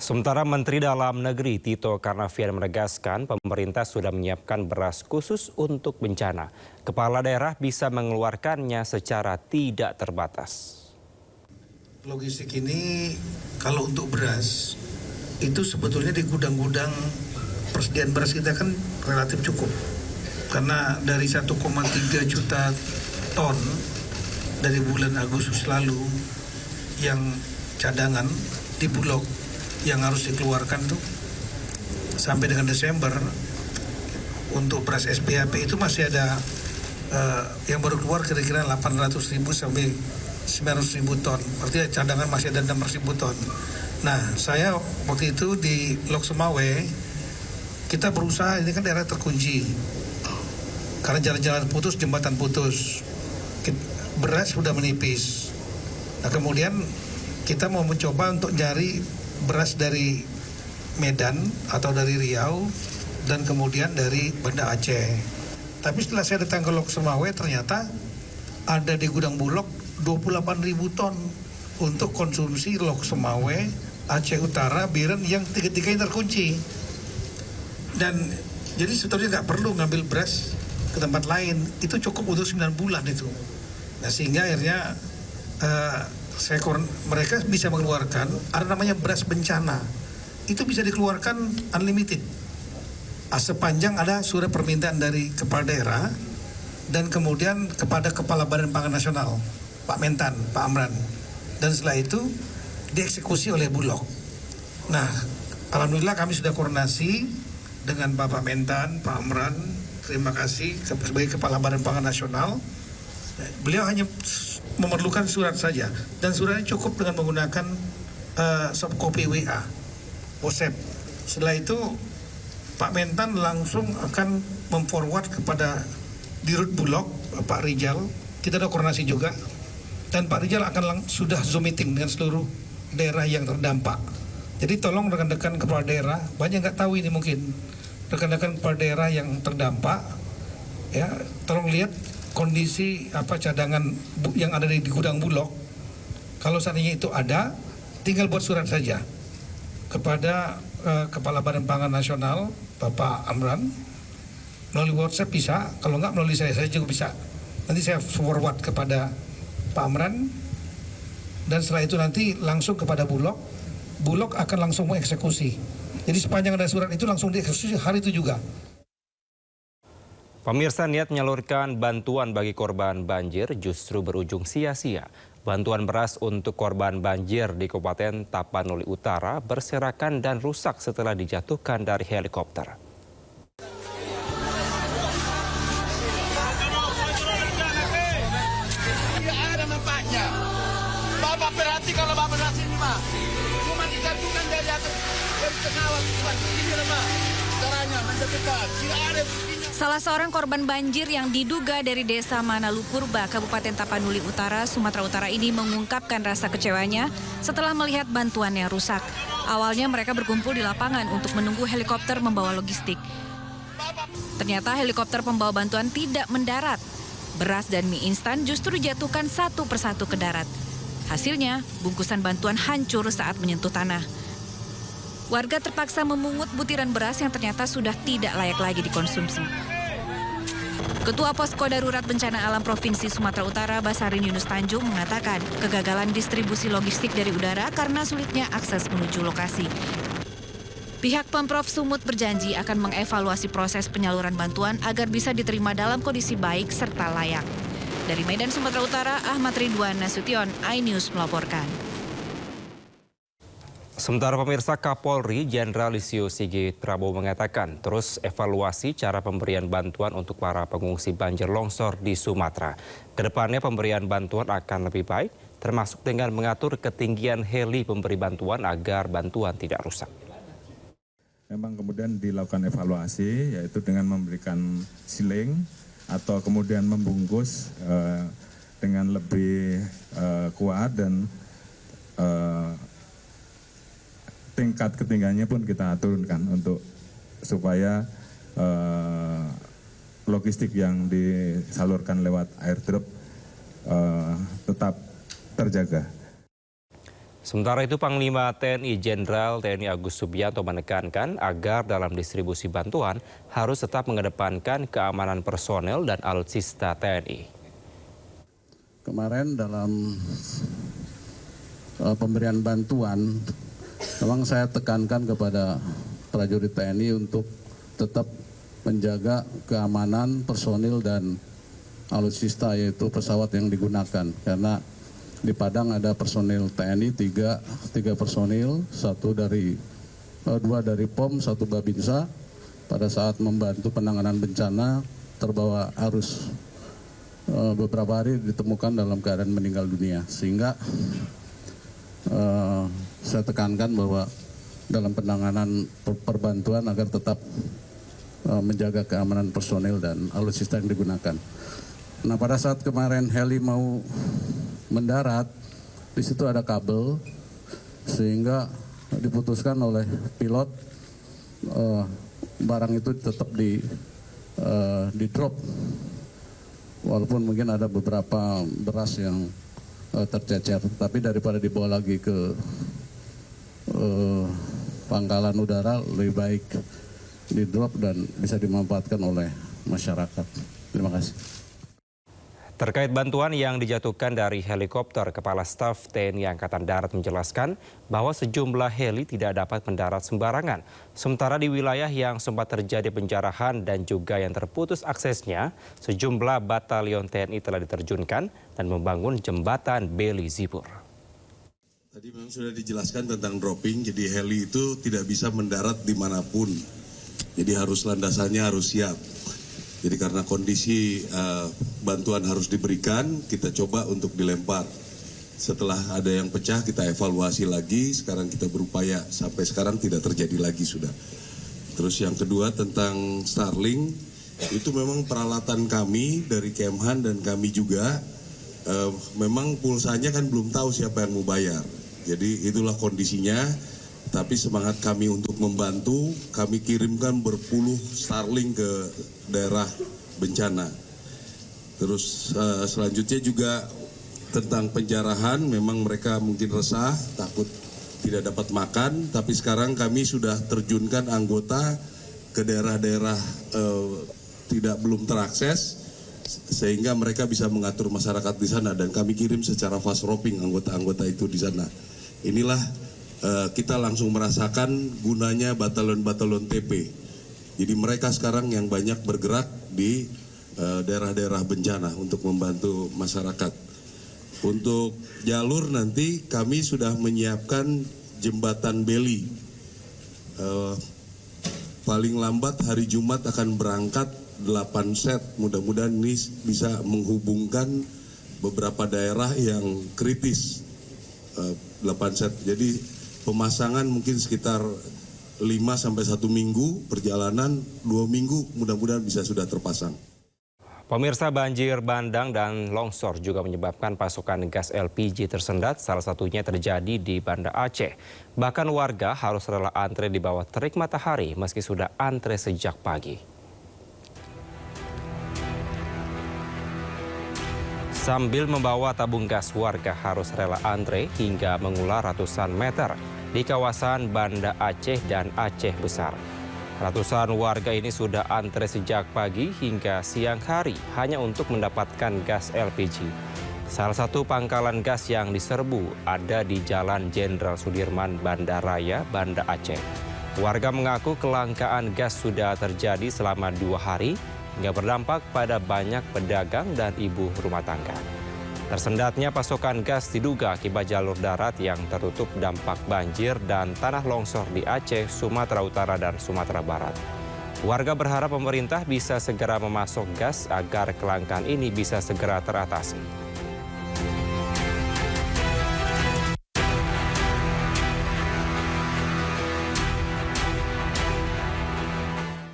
Sementara Menteri Dalam Negeri Tito Karnavian menegaskan pemerintah sudah menyiapkan beras khusus untuk bencana. Kepala daerah bisa mengeluarkannya secara tidak terbatas. Logistik ini kalau untuk beras itu sebetulnya di gudang-gudang persediaan beras kita kan relatif cukup. Karena dari 1,3 juta ton dari bulan Agustus lalu yang cadangan di Bulog yang harus dikeluarkan tuh sampai dengan Desember untuk beras SPHP itu masih ada yang baru keluar kira-kira 800.000 sampai 900.000 ton. Artinya cadangan masih ada 600.000 ton. Nah, saya waktu itu di Lok Semawe kita berusaha, ini kan daerah terkunci karena jalan-jalan putus, jembatan putus, beras sudah menipis. Nah, kemudian kita mau mencoba untuk cari beras dari Medan atau dari Riau dan kemudian dari Banda Aceh. Tapi setelah saya datang ke Lok Semawe ternyata ada di gudang Bulog 28.000 ton untuk konsumsi Lok Semawe, Aceh Utara, Biren yang tiga-tiganya terkunci. Dan jadi sebetulnya nggak perlu ngambil beras ke tempat lain, itu cukup untuk 9 bulan itu. Nah, sehingga akhirnya mereka bisa mengeluarkan ada namanya beras bencana, itu bisa dikeluarkan unlimited sepanjang ada surat permintaan dari kepala daerah dan kemudian kepada Kepala Badan Pangan Nasional Pak Mentan, Pak Amran, dan setelah itu dieksekusi oleh Bulog. Nah, alhamdulillah kami sudah koordinasi dengan Bapak Mentan, Pak Amran, terima kasih sebagai Kepala Badan Pangan Nasional. Beliau hanya memerlukan surat saja dan suratnya cukup dengan menggunakan soft copy WA, WhatsApp. Setelah itu Pak Mentan langsung akan memforward kepada Dirut Bulog, Pak Rijal. Kita ada koordinasi juga dan Pak Rijal akan sudah Zoom meeting dengan seluruh daerah yang terdampak. Jadi tolong rekan-rekan kepala daerah, banyak nggak tahu ini mungkin rekan-rekan kepala daerah yang terdampak, ya tolong lihat kondisi cadangan yang ada di gudang Bulog. Kalau seandainya itu ada, tinggal buat surat saja kepada Kepala Badan Pangan Nasional Bapak Amran melalui WhatsApp bisa, kalau nggak melalui saya juga bisa. Nanti saya forward kepada Pak Amran dan setelah itu nanti langsung kepada Bulog. Bulog akan langsung mengeksekusi. Jadi sepanjang ada surat itu langsung dieksekusi hari itu juga. Pemirsa, niat menyalurkan bantuan bagi korban banjir justru berujung sia-sia. Bantuan beras untuk korban banjir di Kabupaten Tapanuli Utara berserakan dan rusak setelah dijatuhkan dari helikopter. Tidak ada manfaatnya. Bapak perhati kalau Bapak berhasil ini mah. Cuma dijatuhkan dari atas dari pesawat. Ini mah caranya menjatuhkan. Tidak ada buktinya. Salah seorang korban banjir yang diduga dari Desa Manalu Purba, Kabupaten Tapanuli Utara, Sumatera Utara ini mengungkapkan rasa kecewanya setelah melihat bantuan yang rusak. Awalnya mereka berkumpul di lapangan untuk menunggu helikopter membawa logistik. Ternyata helikopter pembawa bantuan tidak mendarat. Beras dan mie instan justru dijatuhkan satu persatu ke darat. Hasilnya, bungkusan bantuan hancur saat menyentuh tanah. Warga terpaksa memungut butiran beras yang ternyata sudah tidak layak lagi dikonsumsi. Ketua Posko Darurat Bencana Alam Provinsi Sumatera Utara, Basarin Yunus Tanjung, mengatakan kegagalan distribusi logistik dari udara karena sulitnya akses menuju lokasi. Pihak Pemprov Sumut berjanji akan mengevaluasi proses penyaluran bantuan agar bisa diterima dalam kondisi baik serta layak. Dari Medan, Sumatera Utara, Ahmad Ridwan Nasution, iNews melaporkan. Sementara pemirsa, Kapolri Jenderal Listio Sigit Prabowo mengatakan terus evaluasi cara pemberian bantuan untuk para pengungsi banjir longsor di Sumatera. Kedepannya pemberian bantuan akan lebih baik, termasuk dengan mengatur ketinggian heli pemberi bantuan agar bantuan tidak rusak. Memang kemudian dilakukan evaluasi, yaitu dengan memberikan siling atau kemudian membungkus dengan lebih kuat dan tingkat ketinggiannya pun kita turunkan untuk supaya logistik yang disalurkan lewat airdrop tetap terjaga. Sementara itu, Panglima TNI Jenderal TNI Agus Subianto menekankan agar dalam distribusi bantuan harus tetap mengedepankan keamanan personel dan alutsista TNI. Kemarin dalam pemberian bantuan, memang saya tekankan kepada prajurit TNI untuk tetap menjaga keamanan personil dan alutsista, yaitu pesawat yang digunakan. Karena di Padang ada personil TNI, tiga personil, dua dari POM, satu Babinsa. Pada saat membantu penanganan bencana terbawa arus, beberapa hari ditemukan dalam keadaan meninggal dunia. Sehingga saya tekankan bahwa dalam penanganan perbantuan agar tetap menjaga keamanan personil dan alutsista yang digunakan. Nah, pada saat kemarin heli mau mendarat, di situ ada kabel, sehingga diputuskan oleh pilot barang itu tetap di drop, walaupun mungkin ada beberapa beras yang tercecer, tapi daripada dibawa lagi ke pangkalan udara, lebih baik di drop dan bisa dimanfaatkan oleh masyarakat. Terima kasih. Terkait bantuan yang dijatuhkan dari helikopter, Kepala Staf TNI Angkatan Darat menjelaskan bahwa sejumlah heli tidak dapat mendarat sembarangan. Sementara di wilayah yang sempat terjadi penjarahan dan juga yang terputus aksesnya, sejumlah batalion TNI telah diterjunkan dan membangun jembatan Beli Zipur. Tadi memang sudah dijelaskan tentang dropping, jadi heli itu tidak bisa mendarat dimanapun. Jadi landasannya harus siap. Jadi karena kondisi bantuan harus diberikan, kita coba untuk dilempar. Setelah ada yang pecah, kita evaluasi lagi. Sekarang kita berupaya sampai sekarang tidak terjadi lagi sudah. Terus yang kedua tentang Starlink, itu memang peralatan kami dari Kemhan dan kami juga, memang pulsanya kan belum tahu siapa yang mau bayar. Jadi itulah kondisinya. Tapi semangat kami untuk membantu, kami kirimkan berpuluh Starlink ke daerah bencana. Terus selanjutnya juga tentang penjarahan, memang mereka mungkin resah, takut tidak dapat makan, tapi sekarang kami sudah terjunkan anggota ke daerah-daerah belum terakses, sehingga mereka bisa mengatur masyarakat di sana, dan kami kirim secara fast roping anggota-anggota itu di sana. Inilah kita langsung merasakan gunanya batalion-batalion TP. Jadi mereka sekarang yang banyak bergerak di daerah-daerah bencana untuk membantu masyarakat. Untuk jalur nanti kami sudah menyiapkan jembatan Beli. Paling lambat hari Jumat akan berangkat 8 set. Mudah-mudahan ini bisa menghubungkan beberapa daerah yang kritis. 8 set. Jadi pemasangan mungkin sekitar 5 sampai 1 minggu, perjalanan 2 minggu mudah-mudahan bisa sudah terpasang. Pemirsa, banjir bandang dan longsor juga menyebabkan pasokan gas LPG tersendat, salah satunya terjadi di Banda Aceh. Bahkan warga harus rela antre di bawah terik matahari meski sudah antre sejak pagi. Sambil membawa tabung gas, warga harus rela antre hingga mengular ratusan meter di kawasan Banda Aceh dan Aceh Besar. Ratusan warga ini sudah antre sejak pagi hingga siang hari hanya untuk mendapatkan gas LPG. Salah satu pangkalan gas yang diserbu ada di Jalan Jenderal Sudirman, Banda Raya, Banda Aceh. Warga mengaku kelangkaan gas sudah terjadi selama 2 hari hingga berdampak pada banyak pedagang dan ibu rumah tangga. Tersendatnya pasokan gas diduga akibat jalur darat yang tertutup dampak banjir dan tanah longsor di Aceh, Sumatera Utara, dan Sumatera Barat. Warga berharap pemerintah bisa segera memasok gas agar kelangkaan ini bisa segera teratasi.